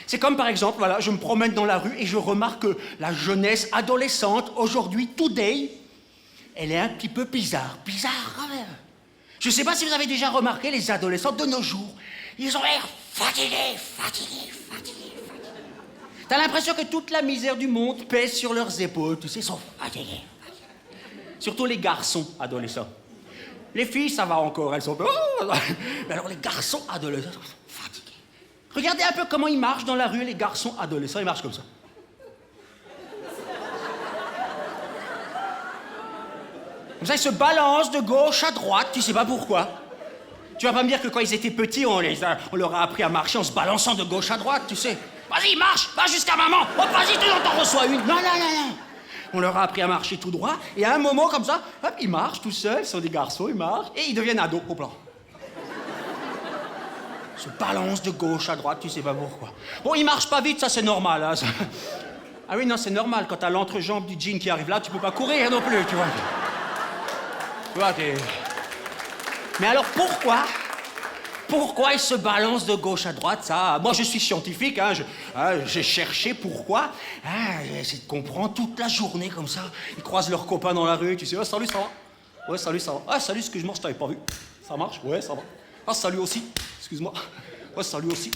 C'est comme par exemple, voilà, je me promène dans la rue et je remarque que la jeunesse adolescente, aujourd'hui, today, elle est un petit peu bizarre. Bizarre quand même. Je sais pas si vous avez déjà remarqué les adolescents de nos jours. Ils ont l'air fatigués. T'as l'impression que toute la misère du monde pèse sur leurs épaules. Tu sais, ils sont fatigués. Surtout les garçons adolescents. Les filles, ça va encore, elles sont... Mais alors les garçons adolescents sont fatigués. Regardez un peu comment ils marchent dans la rue, les garçons adolescents, ils marchent comme ça. Comme ça, ils se balancent de gauche à droite, tu sais pas pourquoi. Tu vas pas me dire que quand ils étaient petits, on leur a appris à marcher en se balançant de gauche à droite, tu sais. Vas-y, marche, va jusqu'à maman. Hop, vas-y, tu t'en reçois une. Non. On leur a appris à marcher tout droit, et à un moment comme ça, hop, ils marchent tout seuls, ils sont des garçons, ils marchent, et ils deviennent ados au plan. Ils se balancent de gauche à droite, tu sais pas pourquoi. Bon, ils marchent pas vite, ça c'est normal, hein. Ah oui, non, c'est normal, quand t'as l'entrejambe du jean qui arrive là, tu peux pas courir non plus, tu vois. Tu vois, Mais alors pourquoi ils se balancent de gauche à droite, ça? Moi, je suis scientifique, hein, j'ai cherché pourquoi. J'essaie de comprendre toute la journée comme ça. Ils croisent leurs copains dans la rue, tu sais, oh, salut, ça va? Ouais, salut, ça va. Ah, salut, excuse-moi, je t'avais pas vu. Ça marche? Ouais, ça va. Ah, salut aussi. Excuse-moi. Ouais, salut aussi.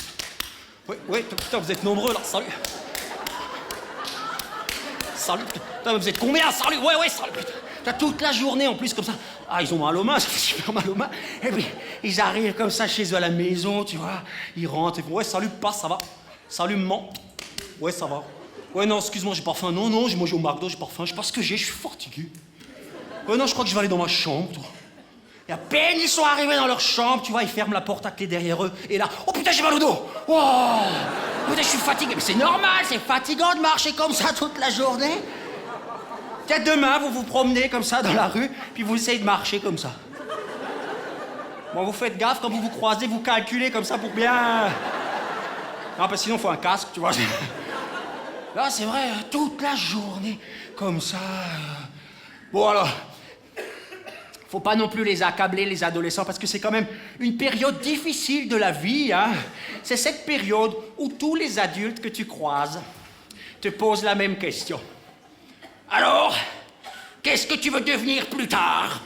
Ouais, putain, vous êtes nombreux, là, salut. Salut, putain, vous êtes combien? Salut, ouais, salut, putain. T'as toute la journée en plus comme ça. Ah, ils ont mal aux mains, ça fait super mal aux mains. Et puis, ils arrivent comme ça chez eux à la maison, tu vois. Ils rentrent, ils font, ouais, salut, passe, ça va. Salut, maman. Ouais, ça va. Ouais, non, excuse-moi, j'ai pas faim. Non, j'ai mangé au McDo, j'ai pas faim. Je sais pas ce que j'ai, je suis fatigué. Ouais, non, je crois que je vais aller dans ma chambre, toi. Et à peine ils sont arrivés dans leur chambre, tu vois, ils ferment la porte à clé derrière eux. Et là, oh putain, j'ai mal au dos. Oh, putain, je suis fatigué. Mais c'est normal, c'est fatigant de marcher comme ça toute la journée. Peut-être demain, vous vous promenez comme ça dans la rue, puis vous essayez de marcher comme ça. Bon, vous faites gaffe, quand vous vous croisez, vous calculez comme ça pour bien... Non, parce que sinon, il faut un casque, tu vois. Là, c'est vrai, toute la journée, comme ça... Bon, alors... Faut pas non plus les accabler, les adolescents, parce que c'est quand même une période difficile de la vie, hein. C'est cette période où tous les adultes que tu croises te posent la même question. Alors, qu'est-ce que tu veux devenir plus tard?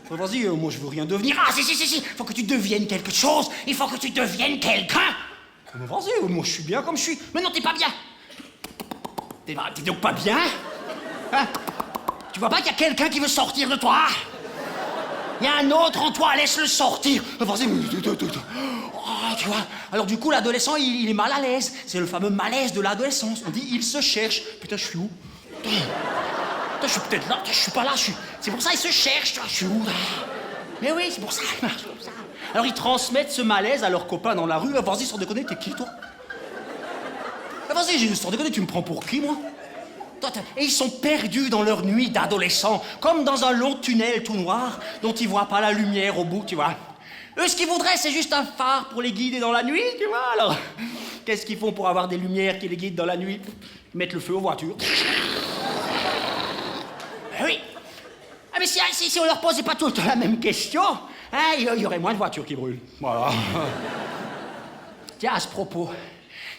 Vas-y, moi je veux rien devenir. Ah, si, faut que tu deviennes quelque chose. Il faut que tu deviennes quelqu'un. Vas-y, moi je suis bien comme je suis. Mais non, t'es pas bien. T'es donc pas bien? Hein? Tu vois pas qu'il y a quelqu'un qui veut sortir de toi? Il y a un autre en toi, laisse-le sortir. Vas-y, oh, tu vois. Alors du coup, l'adolescent, il est mal à l'aise. C'est le fameux malaise de l'adolescence. On dit, il se cherche. Putain, je suis où? Putain, je suis peut-être là, je suis pas là, C'est pour ça qu'ils se cherchent, tu vois, je suis où là? Mais oui, c'est pour ça qu'ils marchent comme ça. Alors ils transmettent ce malaise à leurs copains dans la rue. Vas-y, sans déconner, t'es qui, toi? Vas-y, sans déconner, tu me prends pour qui, moi? Et ils sont perdus dans leur nuit d'adolescents, comme dans un long tunnel tout noir, dont ils voient pas la lumière au bout, tu vois. Eux, ce qu'ils voudraient, c'est juste un phare pour les guider dans la nuit, tu vois. Alors, qu'est-ce qu'ils font pour avoir des lumières qui les guident dans la nuit? Ils mettent le feu aux voitures. Oui. Ah, mais si on leur posait pas toutes la même question, hein, il y aurait moins de voitures qui brûlent. Voilà. Tiens, à ce propos,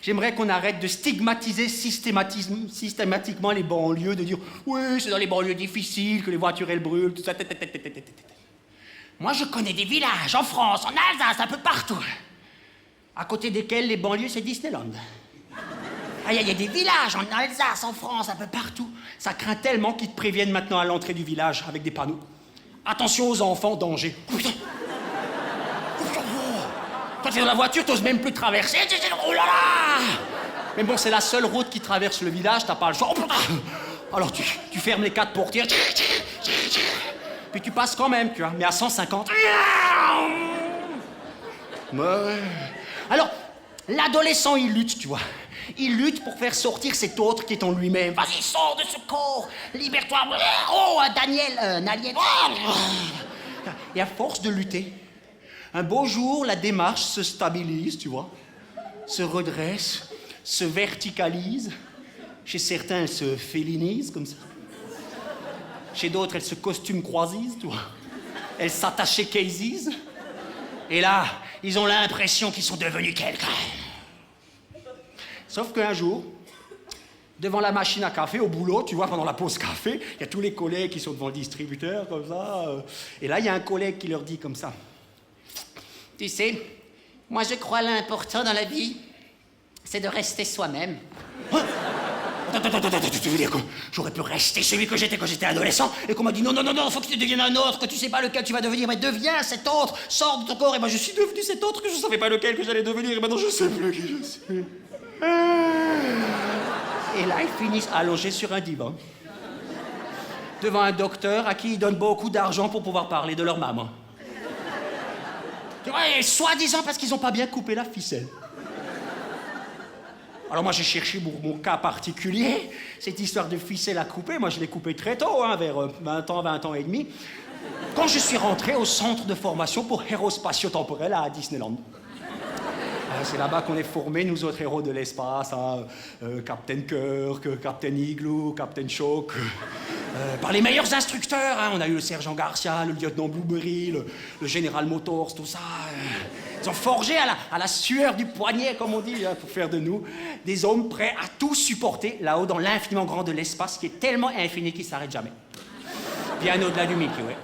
j'aimerais qu'on arrête de stigmatiser systématiquement les banlieues, de dire « Oui, c'est dans les banlieues difficiles que les voitures, elles brûlent, tout ça. » Moi, je connais des villages en France, en Alsace, un peu partout, à côté desquels les banlieues, c'est Disneyland. Ah, il y a des villages en Alsace, en France, un peu partout. Ça craint tellement qu'ils te préviennent maintenant à l'entrée du village avec des panneaux. Attention aux enfants, danger. Oh, putain. Oh, putain. Toi, t'es dans la voiture, t'oses même plus traverser. Oh là là. Mais bon, c'est la seule route qui traverse le village, t'as pas le choix. Oh, putain. Alors, tu fermes les 4 portières. Puis tu passes quand même, tu vois, mais à 150. Ouais. Alors, l'adolescent, il lutte, tu vois. Il lutte pour faire sortir cet autre qui est en lui-même. Vas-y, sors de ce corps. Libère-toi. Oh, Naliel. Et à force de lutter, un beau jour, la démarche se stabilise, tu vois. Se redresse, se verticalise. Chez certains, elle se félinise, comme ça. Chez d'autres, elle se costume croisise, tu vois. Elle s'attache chez Casey's. Et là, ils ont l'impression qu'ils sont devenus quelqu'un. Sauf qu'un jour, devant la machine à café, au boulot, tu vois, pendant la pause café, il y a tous les collègues qui sont devant le distributeur, comme ça. Et là, il y a un collègue qui leur dit comme ça. Tu sais, moi je crois l'important dans la vie, c'est de rester soi-même. Hein? Attends, tu veux dire que j'aurais pu rester celui que j'étais quand j'étais adolescent et qu'on m'a dit non, faut que tu deviennes un autre, que tu sais pas lequel tu vas devenir, mais deviens cet autre, sors de ton corps. Et moi je suis devenu cet autre que je savais pas lequel que j'allais devenir et maintenant je sais plus qui je suis. Et là ils finissent allongés sur un divan devant un docteur à qui ils donnent beaucoup d'argent pour pouvoir parler de leur maman. Tu vois, et soi-disant parce qu'ils ont pas bien coupé la ficelle. Alors moi j'ai cherché pour mon cas particulier, cette histoire de ficelle à couper, moi je l'ai coupée très tôt, hein, vers 20 ans et demi, quand je suis rentré au centre de formation pour héros spatio-temporel à Disneyland. C'est là-bas qu'on est formés, nous autres héros de l'espace, hein, Captain Kirk, Captain Igloo, Captain Shock, par les meilleurs instructeurs, hein, on a eu le sergent Garcia, le lieutenant Blueberry, le général Motors, tout ça. Ils ont forgé à la sueur du poignet, comme on dit, hein, pour faire de nous des hommes prêts à tout supporter là-haut dans l'infiniment grand de l'espace qui est tellement infini qu'il ne s'arrête jamais. Bien au-delà du Milky Way.